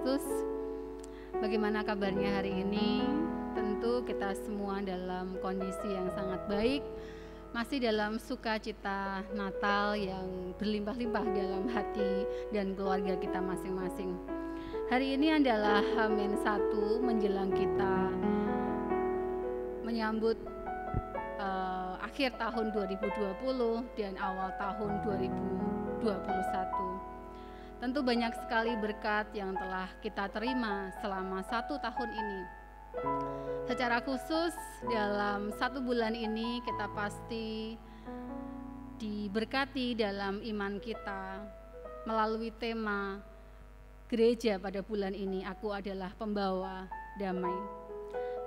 Kristus. Bagaimana kabarnya hari ini? Tentu kita semua dalam kondisi yang sangat baik, masih dalam sukacita Natal yang berlimpah-limpah dalam hati dan keluarga kita masing-masing. Hari ini adalah H-1 menjelang kita menyambut akhir tahun 2020 dan awal tahun 2021. Tentu banyak sekali berkat yang telah kita terima selama 1 tahun ini. Secara khusus dalam 1 bulan ini kita pasti diberkati dalam iman kita melalui tema gereja pada bulan ini, aku adalah pembawa damai.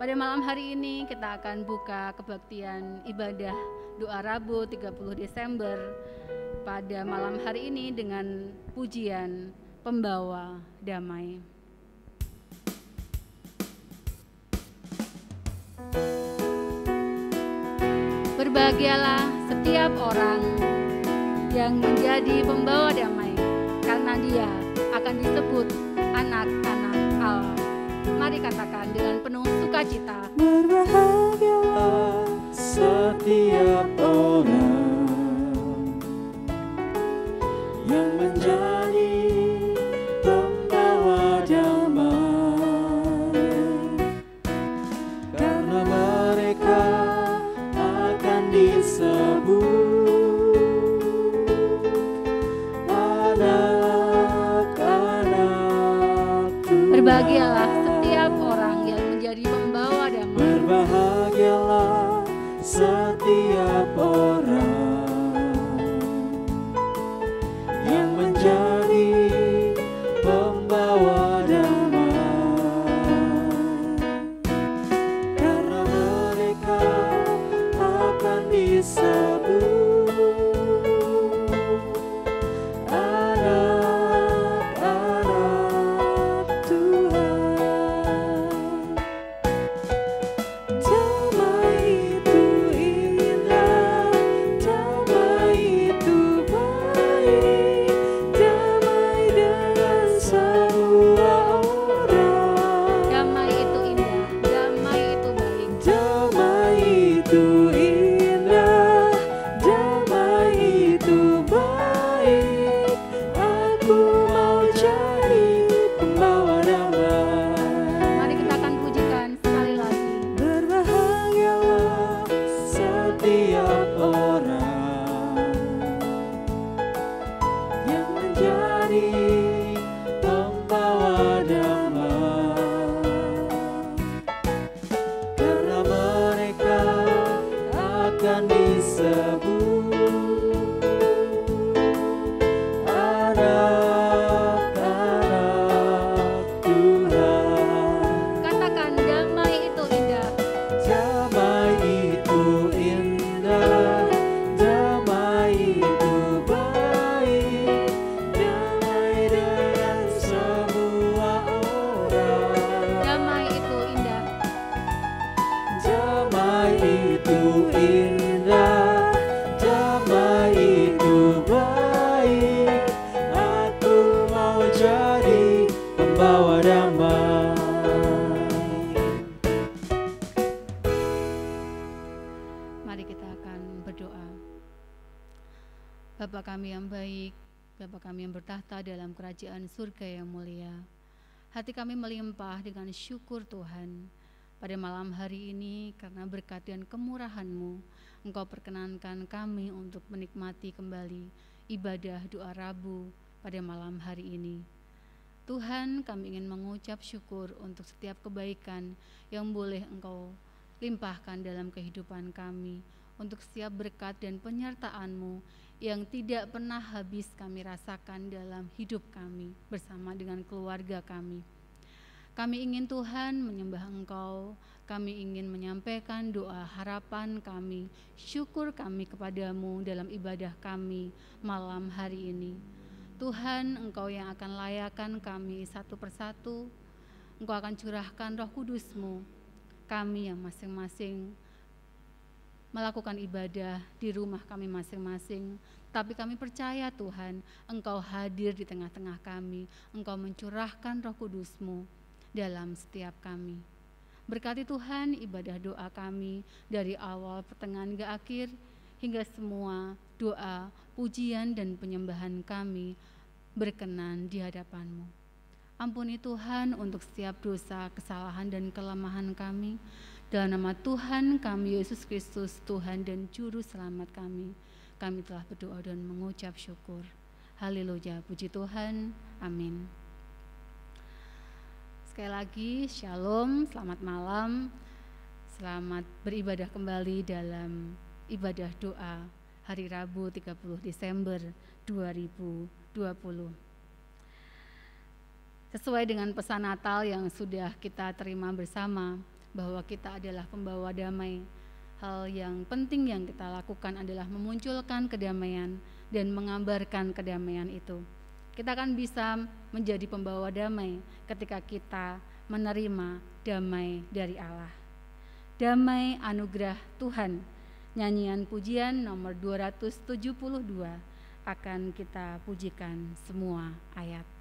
Pada malam hari ini kita akan buka kebaktian ibadah doa Rabu 30 Desember pada malam hari ini dengan pujian Pembawa Damai. Berbahagialah setiap orang yang menjadi pembawa damai, karena dia akan disebut anak-anak Allah. Mari katakan dengan penuh sukacita. Berbahagialah setiap orang yang menjadi pembawa damai, karena mereka akan disebut anak-anak Tuhan. Berbahagialah setiap orang yang menjadi pembawa damai. Berbahagialah setiap orang yang menjadi pembawa damai, karena mereka akan disebut anak-anak Tuhan. Damai itu indah, damai itu baik, damai dengan semua orang. Damai itu indah, damai itu baik. Damai itu indah, damai itu baik. Aku mau jadi pembawa damai. Mari kita akan pujikan sekali lagi. Berbahagialah setiap orang yang menjadi pembawa damai, karena mereka akan disebut anak-anak Tuhan. Katakan damai itu indah. Damai itu indah, damai itu baik, damai dengan semua orang. Damai itu indah. Damai itu indah, damai itu baik. Aku mau jadi pembawa damai. Mari kita akan berdoa. Bapa kami yang baik, Bapa kami yang bertahta dalam kerajaan surga yang mulia, hati kami melimpah dengan syukur Tuhan. Pada malam hari ini karena berkat dan kemurahan-Mu, Engkau perkenankan kami untuk menikmati kembali ibadah doa Rabu pada malam hari ini. Tuhan, kami ingin mengucap syukur untuk setiap kebaikan yang boleh Engkau limpahkan dalam kehidupan kami, untuk setiap berkat dan penyertaan-Mu yang tidak pernah habis kami rasakan dalam hidup kami bersama dengan keluarga kami. Kami ingin Tuhan menyembah Engkau, kami ingin menyampaikan doa harapan kami, syukur kami kepadamu dalam ibadah kami malam hari ini. Tuhan, Engkau yang akan layakan kami satu persatu, Engkau akan curahkan Roh Kudus-Mu, kami yang masing-masing melakukan ibadah di rumah kami masing-masing, tapi kami percaya Tuhan, Engkau hadir di tengah-tengah kami, Engkau mencurahkan Roh Kudus-Mu dalam setiap kami. Berkati Tuhan ibadah doa kami dari awal, pertengahan hingga akhir, hingga semua doa, pujian dan penyembahan kami berkenan di hadapan-Mu. Ampuni Tuhan untuk setiap dosa, kesalahan dan kelemahan kami. Dalam nama Tuhan kami Yesus Kristus, Tuhan dan Juru Selamat kami telah berdoa dan mengucap syukur. Haleluya, puji Tuhan, amin. Sekali lagi, shalom, selamat malam, selamat beribadah kembali dalam ibadah doa hari Rabu 30 Desember 2020. Sesuai dengan pesan Natal yang sudah kita terima bersama, bahwa kita adalah pembawa damai. Hal yang penting yang kita lakukan adalah memunculkan kedamaian dan mengabarkan kedamaian itu. Kita akan bisa menjadi pembawa damai ketika kita menerima damai dari Allah. Damai anugerah Tuhan. Nyanyian pujian nomor 272 akan kita pujikan semua ayat.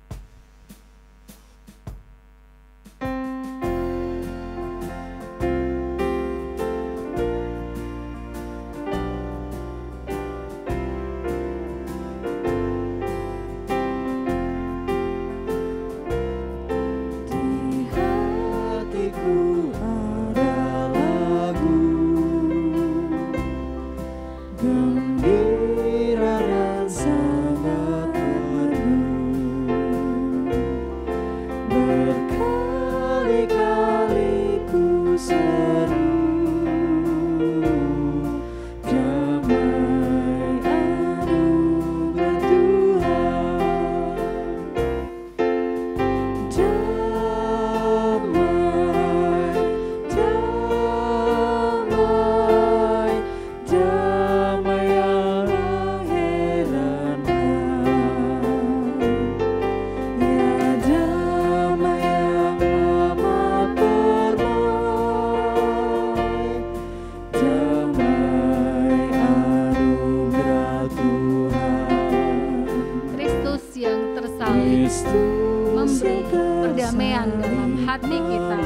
Memberi perdamaian dalam hati kita.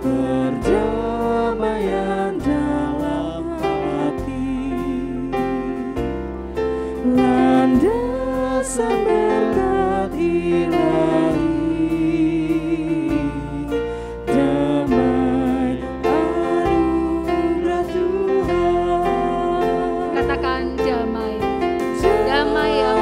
Perdamaian dalam hati, landasan berkat ilahi, damai anugerah Tuhan. Katakan damai, damai yang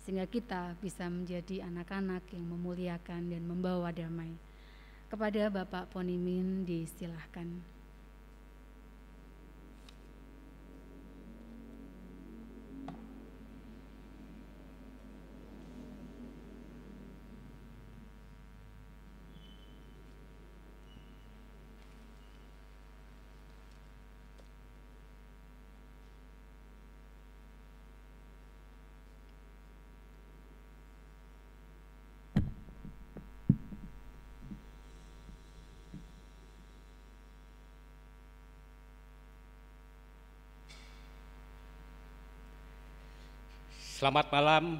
sehingga kita bisa menjadi anak-anak yang memuliakan dan membawa damai. Kepada Bapak Ponimin disilahkan. Selamat malam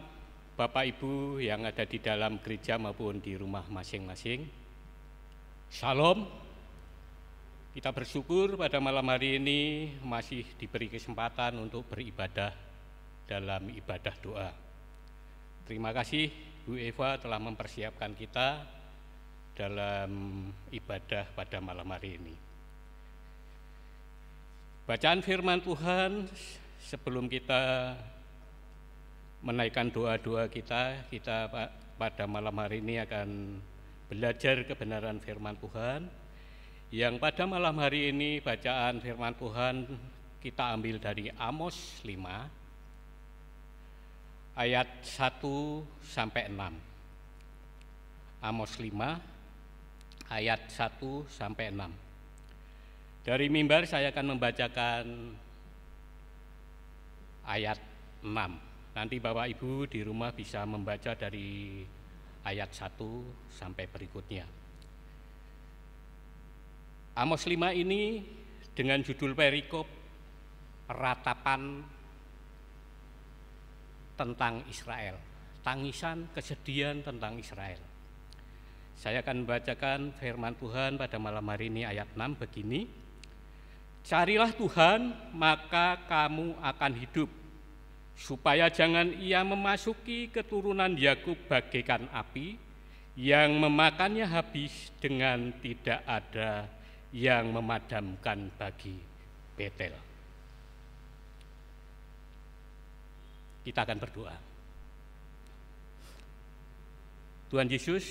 Bapak Ibu yang ada di dalam gereja maupun di rumah masing-masing. Shalom. Kita bersyukur pada malam hari ini masih diberi kesempatan untuk beribadah dalam ibadah doa. Terima kasih Bu Eva telah mempersiapkan kita dalam ibadah pada malam hari ini. Bacaan firman Tuhan sebelum kita menaikkan doa-doa kita pada malam hari ini akan belajar kebenaran firman Tuhan. Yang pada malam hari ini bacaan firman Tuhan kita ambil dari Amos 5 ayat 1 sampai 6. Amos 5 ayat 1 sampai 6. Dari mimbar saya akan membacakan ayat 6. Nanti Bapak Ibu di rumah bisa membaca dari ayat 1 sampai berikutnya. Amos 5 ini dengan judul perikop ratapan tentang Israel, tangisan kesedihan tentang Israel. Saya akan membacakan firman Tuhan pada malam hari ini ayat 6 begini. Carilah Tuhan maka kamu akan hidup, supaya jangan ia memasuki keturunan Yakub bagaikan api yang memakannya habis dengan tidak ada yang memadamkan bagi Betel. Kita akan berdoa. Tuhan Yesus,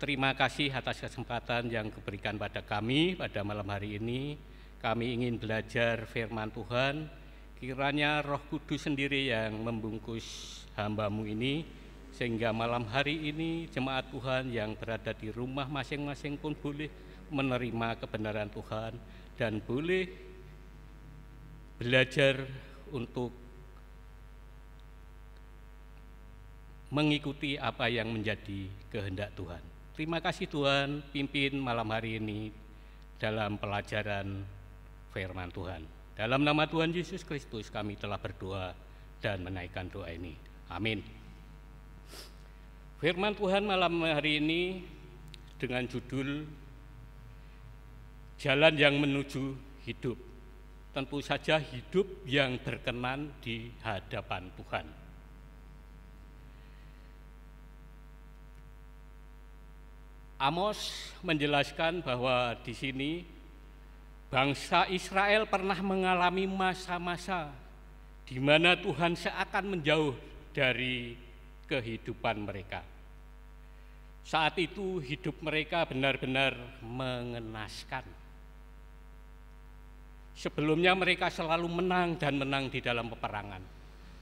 terima kasih atas kesempatan yang diberikan pada kami pada malam hari ini. Kami ingin belajar firman Tuhan. Kiranya Roh Kudus sendiri yang membungkus hamba-Mu ini, sehingga malam hari ini jemaat Tuhan yang berada di rumah masing-masing pun boleh menerima kebenaran Tuhan dan boleh belajar untuk mengikuti apa yang menjadi kehendak Tuhan. Terima kasih Tuhan, pimpin malam hari ini dalam pelajaran firman Tuhan. Dalam nama Tuhan Yesus Kristus kami telah berdoa dan menaikkan doa ini. Amin. Firman Tuhan malam hari ini dengan judul Jalan yang menuju hidup. Tentu saja hidup yang berkenan di hadapan Tuhan. Amos menjelaskan bahwa di sini bangsa Israel pernah mengalami masa-masa di mana Tuhan seakan menjauh dari kehidupan mereka. Saat itu hidup mereka benar-benar mengenaskan. Sebelumnya mereka selalu menang dan menang di dalam peperangan.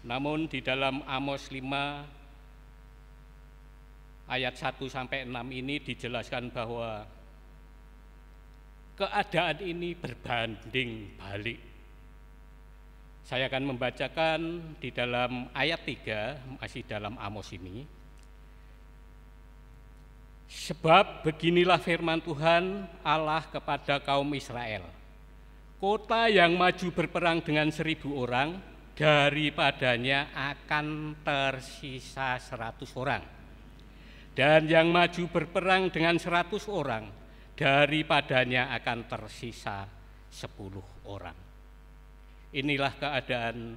Namun di dalam Amos 5 ayat 1 sampai 6 ini dijelaskan bahwa keadaan ini berbanding balik. Saya akan membacakan di dalam ayat 3, masih dalam Amos ini. Sebab beginilah firman Tuhan Allah kepada kaum Israel. Kota yang maju berperang dengan 1.000 orang, daripadanya akan tersisa 100 orang. Dan yang maju berperang dengan 100 orang, daripadanya akan tersisa 10 orang. Inilah keadaan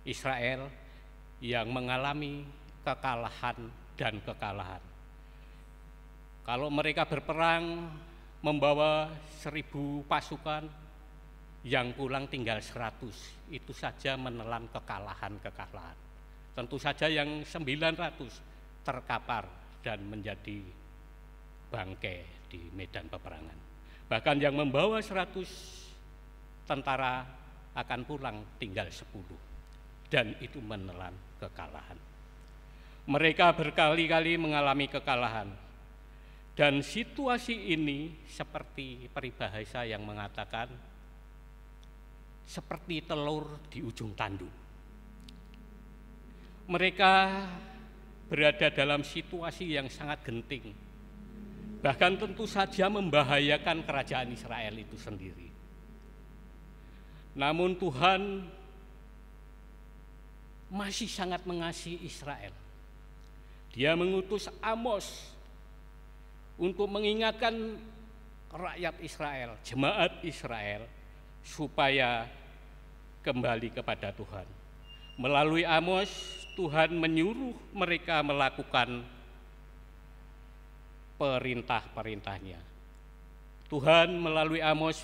Israel yang mengalami kekalahan dan kekalahan. Kalau mereka berperang membawa 1.000 pasukan, yang pulang tinggal 100, itu saja menelan kekalahan-kekalahan. Tentu saja yang 900 terkapar dan menjadi bangkai di medan peperangan. Bahkan yang membawa 100 tentara akan pulang tinggal 10, dan itu menelan kekalahan. Mereka berkali-kali mengalami kekalahan, dan situasi ini seperti peribahasa yang mengatakan seperti telur di ujung tanduk. Mereka berada dalam situasi yang sangat genting, bahkan tentu saja membahayakan kerajaan Israel itu sendiri. Namun Tuhan masih sangat mengasihi Israel. Dia mengutus Amos untuk mengingatkan rakyat Israel, jemaat Israel, supaya kembali kepada Tuhan. Melalui Amos, Tuhan menyuruh mereka melakukan perintah-perintahnya. Tuhan melalui Amos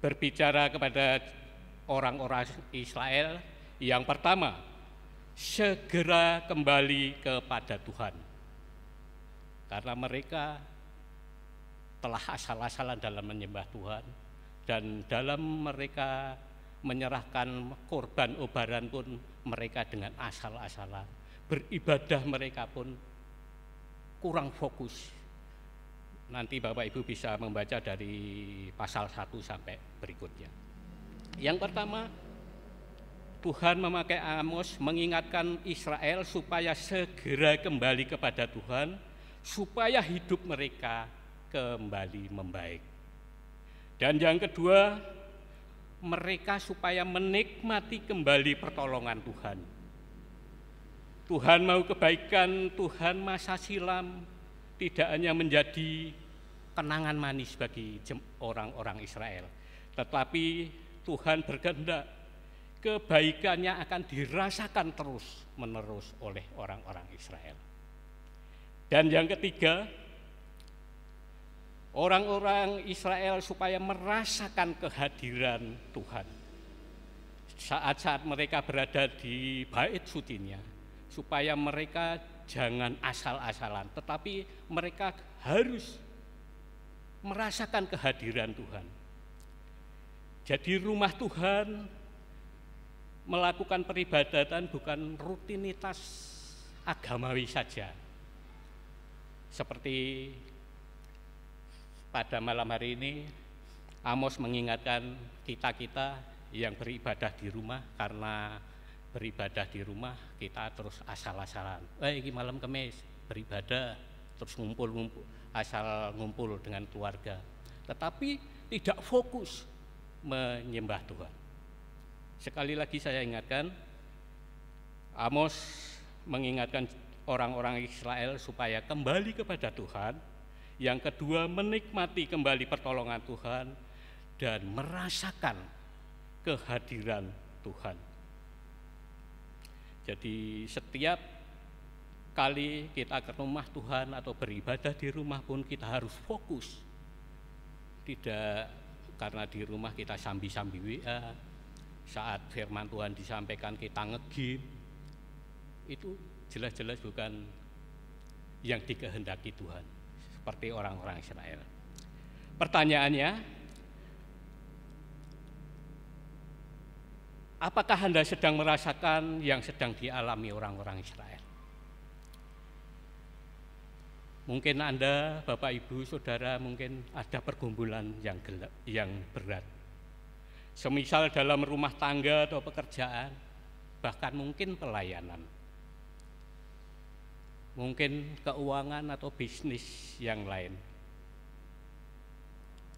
berbicara kepada orang-orang Israel. Yang pertama, segera kembali kepada Tuhan, karena mereka telah asal-asalan dalam menyembah Tuhan, dan dalam mereka menyerahkan korban obaran pun mereka dengan asal-asalan. Beribadah mereka pun kurang fokus. Nanti Bapak Ibu bisa membaca dari pasal 1 sampai berikutnya. Yang pertama, Tuhan memakai Amos mengingatkan Israel supaya segera kembali kepada Tuhan, supaya hidup mereka kembali membaik. Dan yang kedua, mereka supaya menikmati kembali pertolongan Tuhan. Tuhan mau kebaikan, Tuhan masa silam tidak hanya menjadi kenangan manis bagi orang-orang Israel, tetapi Tuhan berkehendak kebaikannya akan dirasakan terus-menerus oleh orang-orang Israel. Dan yang ketiga, orang-orang Israel supaya merasakan kehadiran Tuhan saat-saat mereka berada di bait sucinya, supaya mereka jangan asal-asalan, tetapi mereka harus merasakan kehadiran Tuhan. Jadi rumah Tuhan melakukan peribadatan bukan rutinitas agamawi saja. Seperti pada malam hari ini, Amos mengingatkan kita-kita yang beribadah di rumah, karena beribadah di rumah kita terus asal-asalan. Ini malam Kamis beribadah, terus ngumpul-ngumpul, asal ngumpul dengan keluarga, tetapi tidak fokus menyembah Tuhan. Sekali lagi saya ingatkan, Amos mengingatkan orang-orang Israel supaya kembali kepada Tuhan. Yang kedua, menikmati kembali pertolongan Tuhan dan merasakan kehadiran Tuhan. Jadi setiap kali kita ke rumah Tuhan atau beribadah di rumah pun kita harus fokus. Tidak karena di rumah kita sambi-sambi WA, saat firman Tuhan disampaikan kita ngegame, itu jelas-jelas bukan yang dikehendaki Tuhan, seperti orang-orang Israel. Pertanyaannya, apakah Anda sedang merasakan yang sedang dialami orang-orang Israel? Mungkin Anda, Bapak, Ibu, Saudara, mungkin ada pergumulan yang berat. Semisal dalam rumah tangga atau pekerjaan, bahkan mungkin pelayanan. Mungkin keuangan atau bisnis yang lain.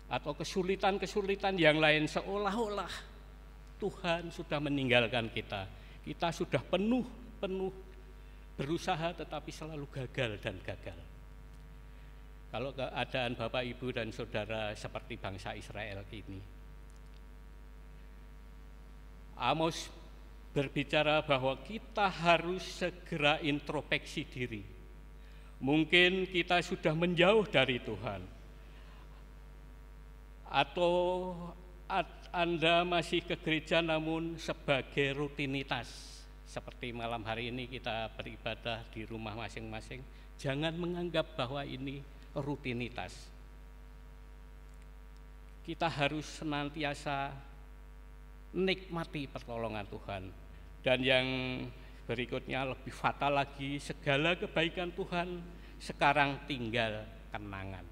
Atau kesulitan-kesulitan yang lain, seolah-olah Tuhan sudah meninggalkan kita. Kita sudah penuh berusaha tetapi selalu gagal dan gagal. Kalau keadaan Bapak, Ibu, dan Saudara seperti bangsa Israel ini, Amos berbicara bahwa kita harus segera introspeksi diri. Mungkin kita sudah menjauh dari Tuhan, atau Anda masih ke gereja namun sebagai rutinitas, seperti malam hari ini kita beribadah di rumah masing-masing, jangan menganggap bahwa ini rutinitas. Kita harus senantiasa nikmati pertolongan Tuhan. Dan yang berikutnya lebih fatal lagi, segala kebaikan Tuhan sekarang tinggal kenangan.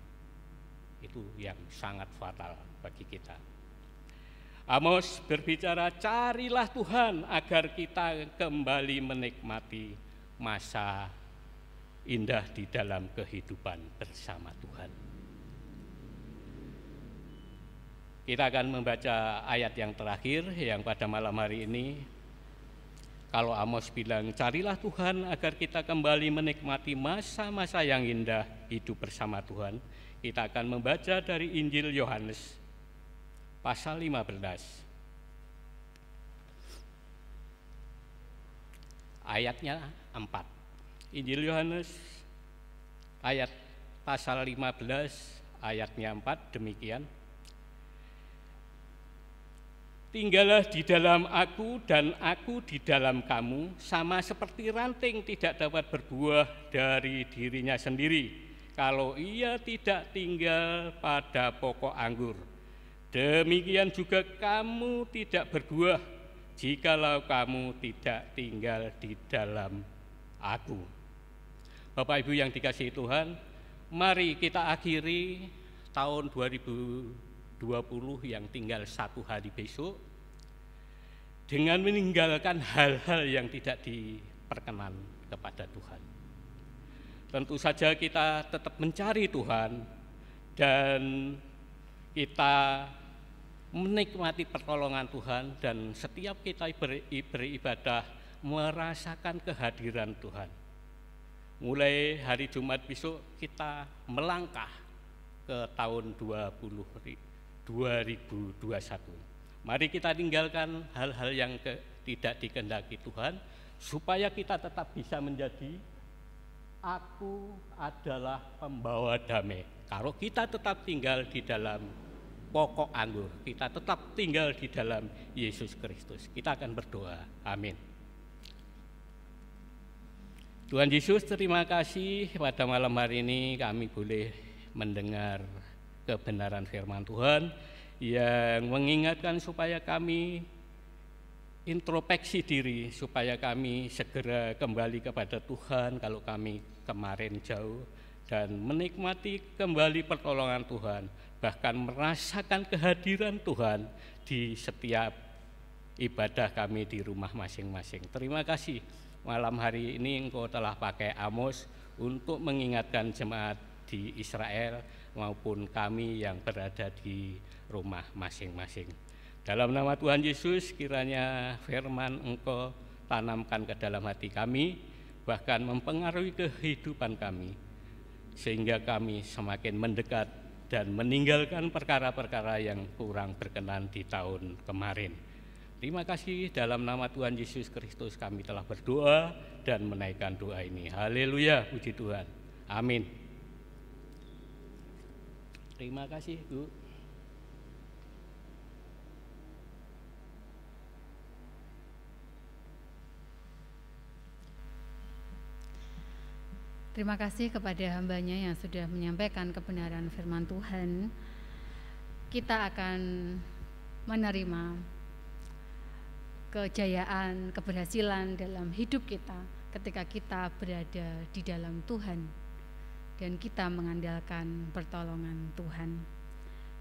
Itu yang sangat fatal bagi kita. Amos berbicara, carilah Tuhan agar kita kembali menikmati masa indah di dalam kehidupan bersama Tuhan. Kita akan membaca ayat yang terakhir yang pada malam hari ini. Kalau Amos bilang, carilah Tuhan agar kita kembali menikmati masa-masa yang indah hidup bersama Tuhan. Kita akan membaca dari Injil Yohanes pasal 15. Ayatnya 4. Injil Yohanes ayat pasal 15 ayatnya 4 demikian. Tinggallah di dalam aku dan aku di dalam kamu, sama seperti ranting tidak dapat berbuah dari dirinya sendiri kalau ia tidak tinggal pada pokok anggur. Demikian juga kamu tidak berbuah jikalau kamu tidak tinggal di dalam aku. Bapak Ibu yang dikasihi Tuhan, mari kita akhiri tahun 2020 yang tinggal 1 hari besok dengan meninggalkan hal-hal yang tidak diperkenan kepada Tuhan. Tentu saja kita tetap mencari Tuhan dan kita menikmati pertolongan Tuhan, dan setiap kita beribadah merasakan kehadiran Tuhan. Mulai hari Jumat besok kita melangkah ke tahun 2021. Mari kita tinggalkan hal-hal yang tidak dikehendaki Tuhan, supaya kita tetap bisa menjadi aku adalah pembawa damai. Kalau kita tetap tinggal di dalam pokok anggur, kita tetap tinggal di dalam Yesus Kristus. Kita akan berdoa. Amin. Tuhan Yesus, terima kasih pada malam hari ini kami boleh mendengar kebenaran firman Tuhan yang mengingatkan supaya kami introspeksi diri, supaya kami segera kembali kepada Tuhan kalau kami kemarin jauh, dan menikmati kembali pertolongan Tuhan, bahkan merasakan kehadiran Tuhan di setiap ibadah kami di rumah masing-masing. Terima kasih malam hari ini Engkau telah pakai Amos untuk mengingatkan jemaat di Israel maupun kami yang berada di rumah masing-masing. Dalam nama Tuhan Yesus, kiranya firman Engkau tanamkan ke dalam hati kami, bahkan mempengaruhi kehidupan kami, sehingga kami semakin mendekat dan meninggalkan perkara-perkara yang kurang berkenan di tahun kemarin. Terima kasih, dalam nama Tuhan Yesus Kristus kami telah berdoa dan menaikkan doa ini. Haleluya, puji Tuhan. Amin. Terima kasih, Bu. Terima kasih kepada hambanya yang sudah menyampaikan kebenaran firman Tuhan. Kita akan menerima kejayaan, keberhasilan dalam hidup kita ketika kita berada di dalam Tuhan dan kita mengandalkan pertolongan Tuhan.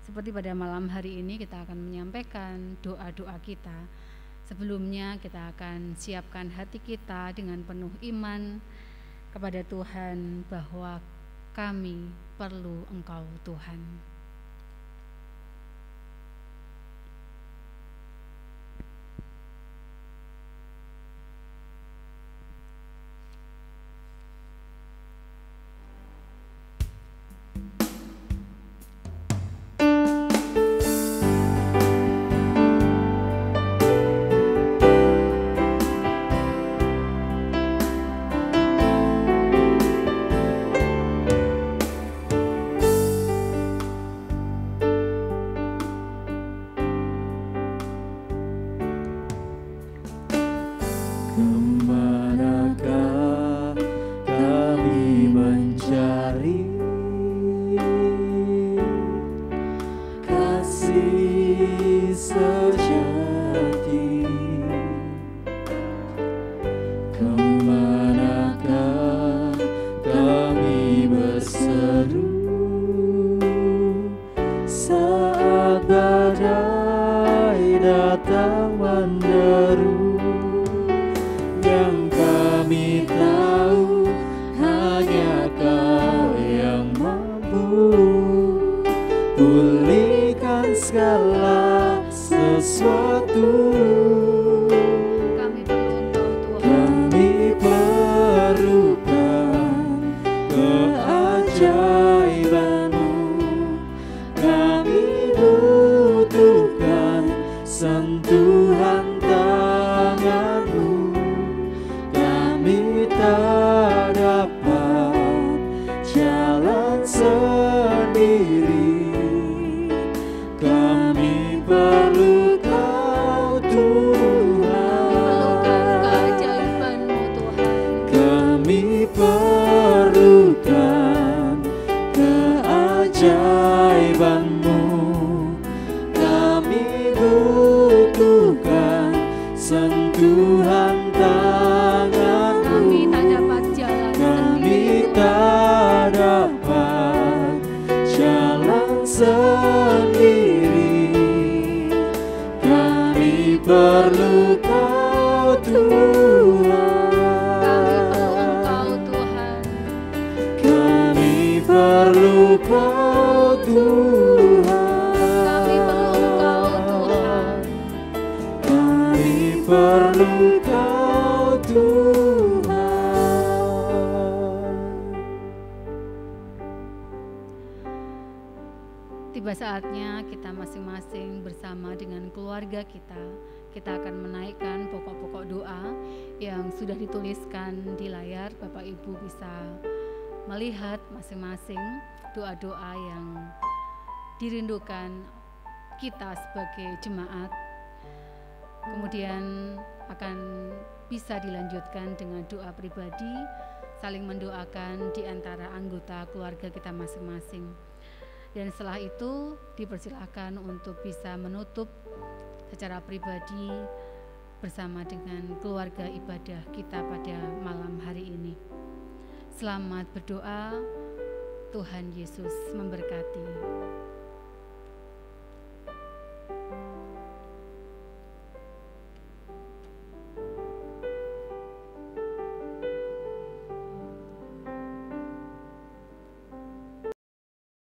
Seperti pada malam hari ini kita akan menyampaikan doa-doa kita. Sebelumnya kita akan siapkan hati kita dengan penuh iman kepada Tuhan bahwa kami perlu Engkau Tuhan. Kami perlukan keajaiban-Mu, kami butuhkan sentuhan tangan-Mu. Kami tak dapat jalan Kami tak dapat jalan sendiri. Kami perlu Kau Tuhan. Kami perlu Engkau Tuhan. Kami perlu Kau Tuhan. Tiba saatnya kita masing-masing bersama dengan keluarga kita akan menaikkan pokok-pokok doa yang sudah dituliskan di layar. Bapak Ibu bisa melihat masing-masing doa-doa yang dirindukan kita sebagai jemaat. Kemudian akan bisa dilanjutkan dengan doa pribadi, saling mendoakan di antara anggota keluarga kita masing-masing. Dan setelah itu dipersilakan untuk bisa menutup secara pribadi bersama dengan keluarga ibadah kita pada malam hari ini. Selamat berdoa, Tuhan Yesus memberkati.